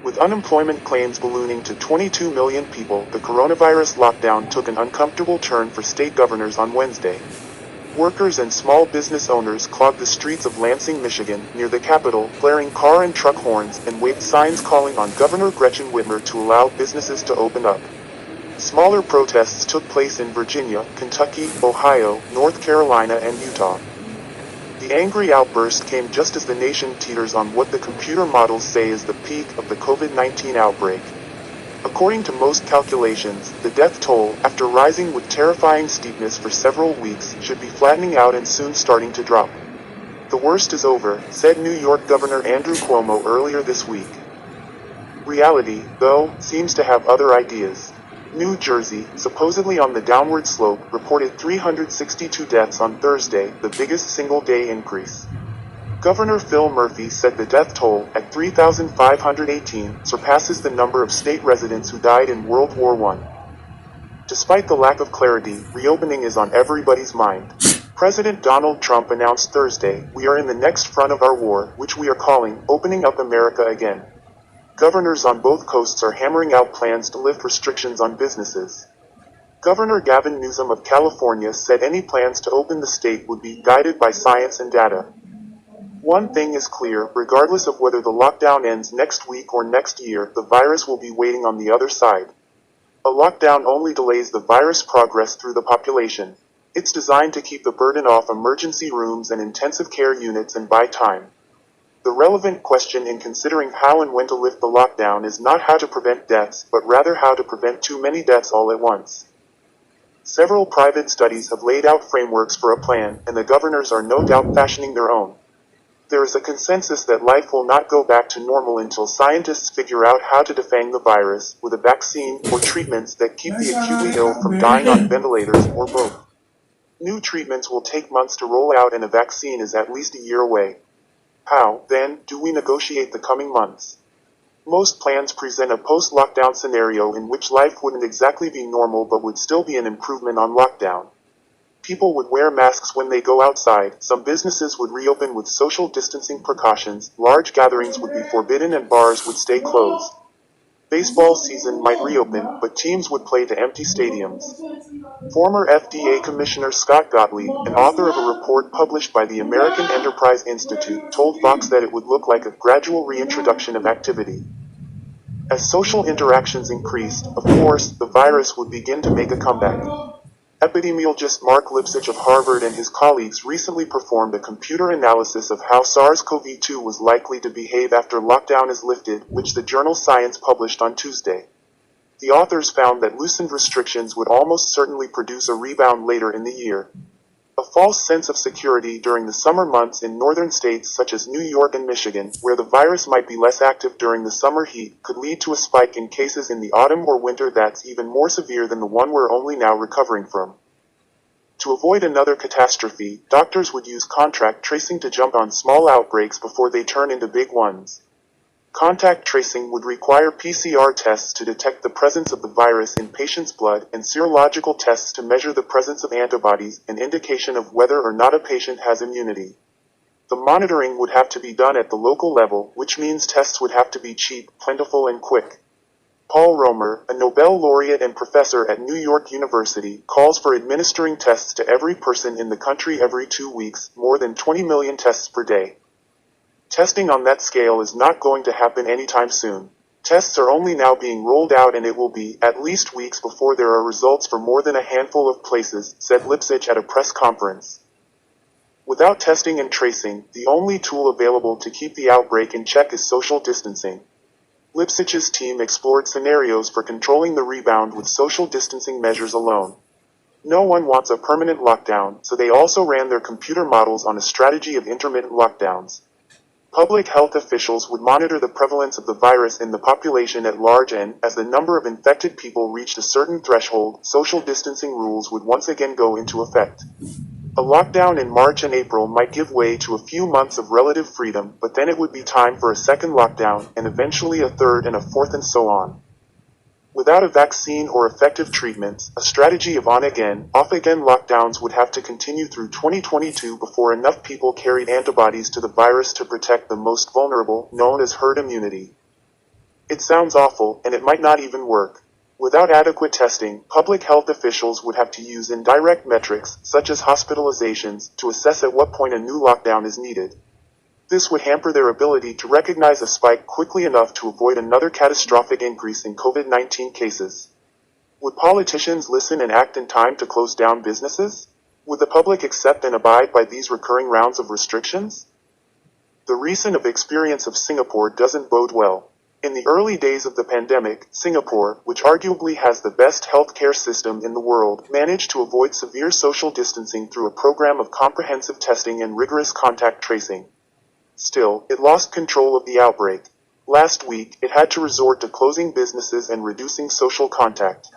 With unemployment claims ballooning to 22 million people, the coronavirus lockdown took an uncomfortable turn for state governors on Wednesday. Workers and small business owners clogged the streets of Lansing, Michigan, near the Capitol, blaring car and truck horns and waved signs calling on Governor Gretchen Whitmer to allow businesses to open up. Smaller protests took place in Virginia, Kentucky, Ohio, North Carolina, and Utah. The angry outburst came just as the nation teeters on what the computer models say is the peak of the COVID-19 outbreak. According to most calculations, the death toll, after rising with terrifying steepness for several weeks, should be flattening out and soon starting to drop. The worst is over, said New York Governor Andrew Cuomo earlier this week. Reality, though, seems to have other ideas. New Jersey, supposedly on the downward slope, reported 362 deaths on Thursday, the biggest single-day increase. Governor Phil Murphy said the death toll, at 3,518, surpasses the number of state residents who died in World War I. Despite the lack of clarity, reopening is on everybody's mind. President Donald Trump announced Thursday, "We are in the next front of our war, which we are calling, opening up America again." Governors on both coasts are hammering out plans to lift restrictions on businesses. Governor Gavin Newsom of California said any plans to open the state would be guided by science and data. One thing is clear, regardless of whether the lockdown ends next week or next year, the virus will be waiting on the other side. A lockdown only delays the virus progress through the population. It's designed to keep the burden off emergency rooms and intensive care units and buy time. The relevant question in considering how and when to lift the lockdown is not how to prevent deaths, but rather how to prevent too many deaths all at once. Several private studies have laid out frameworks for a plan, and the governors are no doubt fashioning their own. There is a consensus that life will not go back to normal until scientists figure out how to defang the virus, with a vaccine, or treatments that keep the acutely ill from dying on ventilators, or both. New treatments will take months to roll out, and a vaccine is at least a year away. How, then, do we negotiate the coming months? Most plans present a post-lockdown scenario in which life wouldn't exactly be normal but would still be an improvement on lockdown. People would wear masks when they go outside, some businesses would reopen with social distancing precautions, large gatherings would be forbidden and bars would stay closed. Baseball season might reopen, but teams would play to empty stadiums. Former FDA Commissioner Scott Gottlieb, an author of a report published by the American Enterprise Institute, told Fox that it would look like a gradual reintroduction of activity. As social interactions increased, of course, the virus would begin to make a comeback. Epidemiologist Mark Lipsitch of Harvard and his colleagues recently performed a computer analysis of how SARS-CoV-2 was likely to behave after lockdown is lifted, which the journal Science published on Tuesday. The authors found that loosened restrictions would almost certainly produce a rebound later in the year. A false sense of security during the summer months in northern states such as New York and Michigan, where the virus might be less active during the summer heat, could lead to a spike in cases in the autumn or winter that's even more severe than the one we're only now recovering from. To avoid another catastrophe, doctors would use contact tracing to jump on small outbreaks before they turn into big ones. Contact tracing would require PCR tests to detect the presence of the virus in patients' blood, and serological tests to measure the presence of antibodies, an indication of whether or not a patient has immunity. The monitoring would have to be done at the local level, which means tests would have to be cheap, plentiful, and quick. Paul Romer, a Nobel laureate and professor at New York University, calls for administering tests to every person in the country every 2 weeks, more than 20 million tests per day. Testing on that scale is not going to happen anytime soon. Tests are only now being rolled out, and it will be, at least, weeks before there are results for more than a handful of places, said Lipsitch at a press conference. Without testing and tracing, the only tool available to keep the outbreak in check is social distancing. Lipsitch's team explored scenarios for controlling the rebound with social distancing measures alone. No one wants a permanent lockdown, so they also ran their computer models on a strategy of intermittent lockdowns. Public health officials would monitor the prevalence of the virus in the population at large, and, as the number of infected people reached a certain threshold, social distancing rules would once again go into effect. A lockdown in March and April might give way to a few months of relative freedom, but then it would be time for a second lockdown, and eventually a third and a fourth, and so on. Without a vaccine or effective treatments, a strategy of on-again, off-again lockdowns would have to continue through 2022 before enough people carried antibodies to the virus to protect the most vulnerable, known as herd immunity. It sounds awful, and it might not even work. Without adequate testing, public health officials would have to use indirect metrics, such as hospitalizations, to assess at what point a new lockdown is needed. This would hamper their ability to recognize a spike quickly enough to avoid another catastrophic increase in COVID-19 cases. Would politicians listen and act in time to close down businesses? Would the public accept and abide by these recurring rounds of restrictions? The recent experience of Singapore doesn't bode well. In the early days of the pandemic, Singapore, which arguably has the best healthcare system in the world, managed to avoid severe social distancing through a program of comprehensive testing and rigorous contact tracing. Still, it lost control of the outbreak. Last week, it had to resort to closing businesses and reducing social contact.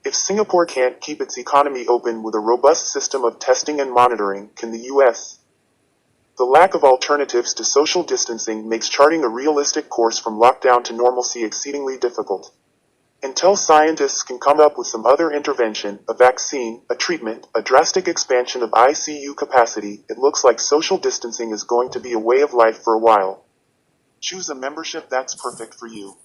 If Singapore can't keep its economy open with a robust system of testing and monitoring, can the US? The lack of alternatives to social distancing makes charting a realistic course from lockdown to normalcy exceedingly difficult. Until scientists can come up with some other intervention, a vaccine, a treatment, a drastic expansion of ICU capacity, it looks like social distancing is going to be a way of life for a while. Choose a membership that's perfect for you.